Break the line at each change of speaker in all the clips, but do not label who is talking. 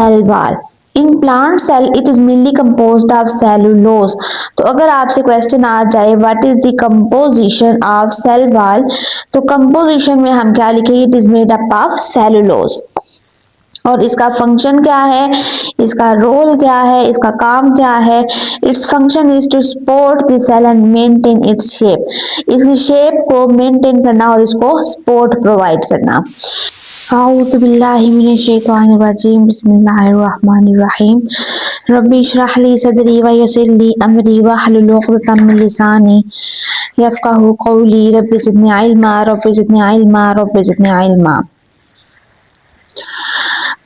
Cell wall. In plant cell it is mainly composed of cellulose. तो अगर आपसे question आ जाए what is the composition of cell wall, तो composition में हम क्या लिखेंगे, it is made up of cellulose. और इसका फंक्शन क्या है, इसका रोल क्या है, इसका काम क्या है, its function is to support the cell and maintain its shape. इसकी शेप को मेंटेन करना और इसको सपोर्ट प्रोवाइड करना। औज़ु बिल्लाहि मिनश शैतानिर रजीम, बिस्मिल्लाहिर रहमानिर रहीम। रब्बि इश्रह ली सदरी व यस्सिर ली अमरी वहलुल उक़दतम मिन लिसानी यफ़क़हू क़ौली। Rabbi ज़िदनी इल्मा, rabbi ज़िदनी इल्मा, rabbi ज़िदनी इल्मा।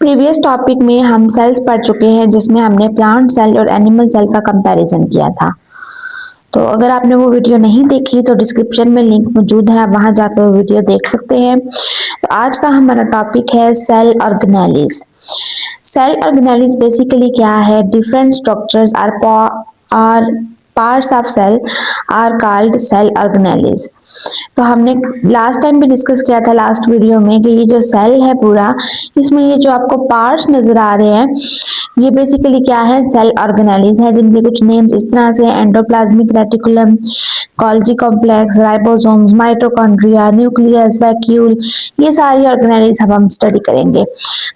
Previous topic में हम सेल्स पढ़ चुके हैं जिसमें हमने प्लांट सेल और एनिमल सेल का कंपैरिजन किया था। तो अगर आपने वो वीडियो नहीं देखी तो डिस्क्रिप्शन में लिंक मौजूद है, आप वहां जाकर वो वीडियो देख सकते हैं। तो आज का हमारा टॉपिक है cell organelles. Cell organelles basically क्या है, different structures are parts of cell are called cell organelles. तो हमने लास्ट टाइम भी डिस्कस किया था लास्ट वीडियो में कि ये जो सेल है पूरा, इसमें ये जो आपको पार्ट्स नजर आ रहे हैं ये बेसिकली क्या है, सेल ऑर्गेनेलिज है, जिनके कुछ नेम्स इस तरह से endoplasmic reticulum, Golgi complex, ribosomes, mitochondria, nucleus, vacuole, ये सारी ऑर्गेनेलिज हम स्टडी करेंगे।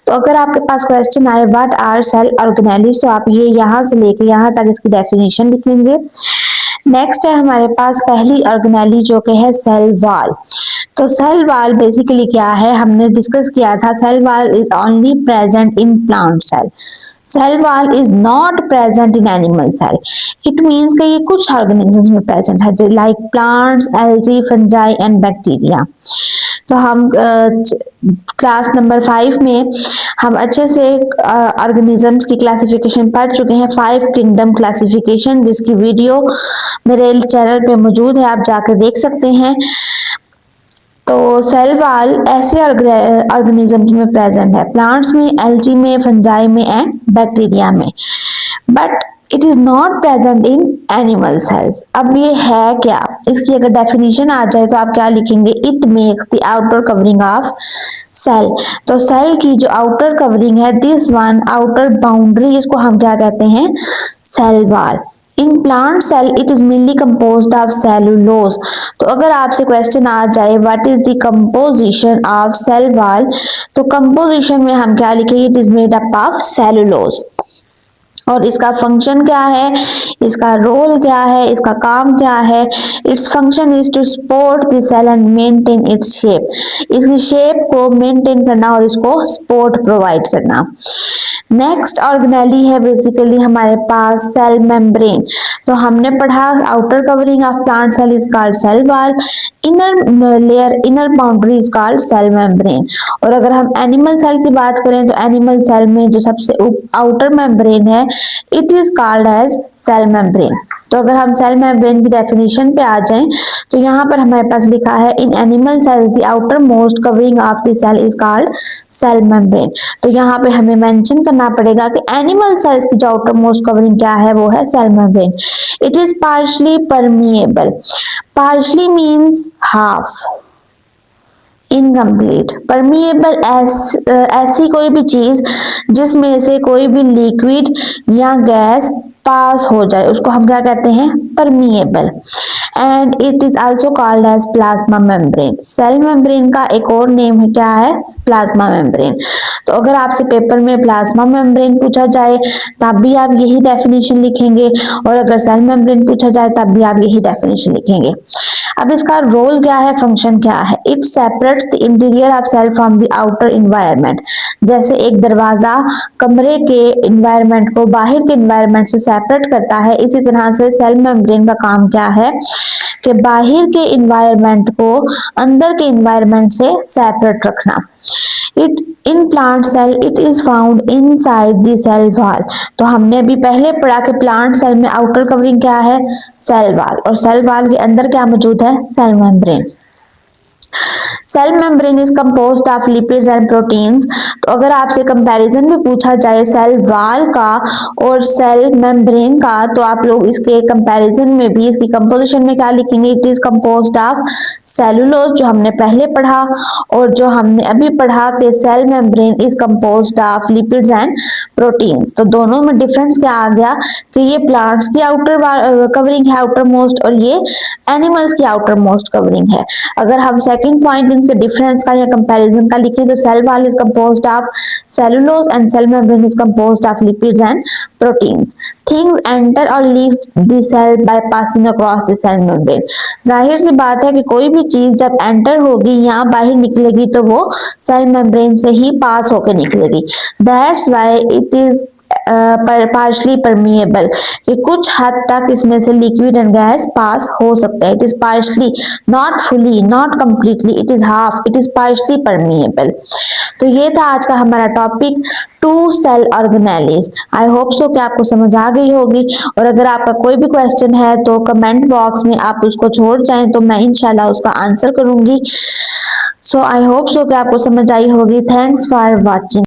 तो अगर आपके पास क्वेश्चन आए व्हाट आर सेल ऑर्गेनेलिज, तो आप ये यहाँ से लेकर यहाँ तक इसकी डेफिनेशन लिख लेंगे। नेक्स्ट है हमारे पास पहली ऑर्गेनेली जो कि है सेल वॉल। तो सेल वॉल बेसिकली क्या है, हमने डिस्कस किया था cell wall is only present in plant cell, cell wall is not present in animal cell. It means कि ये कुछ ऑर्गेनिजम्स में प्रेजेंट है like plants, algae, fungi and bacteria. तो हम क्लास नंबर 5 में हम अच्छे से ऑर्गेनिजम्स की क्लासिफिकेशन पढ़ चुके हैं, 5 किंगडम क्लासिफिकेशन, जिसकी वीडियो मेरे चैनल पे मौजूद है, आप जाकर देख सकते हैं। तो सेल वॉल ऐसे ऑर्गेनिजम्स में प्रेजेंट है, प्लांट्स में, एल्गी में, फंजाई में एंड बैक्टीरिया में, but it is not present in animal sales. अब ये है क्या, इसकी अगर डेफिनेशन आ जाए तो आप क्या लिखेंगे, it makes the outer covering of cell. तो सेल की जो आउटर कवरिंग है, दिस वन आउटर बाउंड्री, इसको हम क्या कहते हैं, cell wall. In plant cell it is mainly composed of cellulose. तो अगर आपसे क्वेश्चन आ जाए what is the composition of cell wall, तो कंपोजिशन में हम क्या लिखेंगे, it is made up of cellulose. और इसका फंक्शन क्या है, इसका रोल क्या है, इसका काम क्या है, its function is to support the cell and maintain its shape. इसकी शेप को मेंटेन करना और इसको सपोर्ट प्रोवाइड करना। नेक्स्ट ऑर्गेनेली है बेसिकली हमारे पास सेल मेम्ब्रेन। तो हमने पढ़ा outer covering of plant cell is called cell wall, inner layer, inner boundary is called cell membrane. और अगर हम एनिमल सेल की बात करें तो एनिमल सेल में जो सबसे आउटर मेम्ब्रेन है it is called as cell membrane. तो अगर हम सेल मेम्ब्रेन की डेफिनेशन पे आ जाएं तो यहाँ पर हमारे पास लिखा है in animal cells the outermost covering of the cell is called cell membrane. तो यहाँ पे हमें मेंशन करना पड़ेगा कि एनिमल सेल्स की जो आउटर मोस्ट कवरिंग क्या है वो है cell membrane. It is partially permeable, partially means half, incomplete, permeable ऐसी कोई भी चीज जिसमें से कोई भी लिक्विड या गैस पास हो जाए उसको हम क्या कहते हैं, permeable. And it is also called as plasma membrane. Cell membrane का एक और नेम है क्या है, प्लाज्मा मेम्ब्रेन। तो अगर आपसे पेपर में प्लाज्मा मेम्ब्रेन पूछा जाए तब भी आप यही डेफिनेशन लिखेंगे, और अगर सेल मेम्ब्रेन पूछा जाए तब भी आप यही डेफिनेशन लिखेंगे। अब इसका रोल क्या है, फंक्शन क्या है, it separates the interior of cell from the outer environment. जैसे एक दरवाजा कमरे के इन्वायरमेंट को बाहर के इन्वायरमेंट से सेपरेट करता है, इसी तरह से सेल मेम्ब्रेन का काम क्या है कि बाहर के इन्वायरमेंट को अंदर के इन्वायरमेंट से सेपरेट रखना। It in plant cell it is found inside the cell wall. तो हमने अभी पहले पढ़ा कि प्लांट सेल में आउटर कवरिंग क्या है, सेल वॉल, और सेल वॉल के अंदर क्या मौजूद है, cell membrane. Cell membrane is composed of lipids and proteins. तो अगर आपसे कंपैरिजन में पूछा जाए सेल वॉल का और सेल मेम्ब्रेन का, तो आप लोग इसके कंपैरिजन में भी इसकी कंपोजिशन में क्या लिखेंगे? It is composed of cellulose, जो हमने पहले पढ़ा, और जो हमने अभी पढ़ा कि cell membrane is composed of lipids and proteins. तो दोनों में डिफरेंस क्या आ गया कि ये प्लांट्स की आउटर कवरिंग है, आउटर मोस्ट, और ये एनिमल्स की आउटर मोस्ट कवरिंग है। अगर हम सेकंड पॉइंट इनके डिफरेंस का या कंपैरिजन का लिखें तो cell wall is composed of cellulose and cell membrane is composed of lipids and proteins. Things enter और leave the cell by passing across the cell membrane. जाहिर सी बात है कि कोई भी चीज जब एंटर होगी या बाहर निकलेगी तो वो सेल मेम्ब्रेन से ही पास होकर निकलेगी। That's why it is partially permeable, कि कुछ हद तक इसमें से लिक्विड एंड गैस पास हो सकता है। It is partially, not fully, not completely, it is half, it is partially permeable. तो ये था आज का हमारा topic, to cell organelles. I hope so कि आपको समझ आ गई होगी, और अगर आपका कोई भी क्वेश्चन है तो कमेंट बॉक्स में आप उसको छोड़ जाएं तो मैं इंशाल्लाह उसका आंसर करूंगी। सो आई होप सो कि आपको समझ आई होगी। Thanks for watching.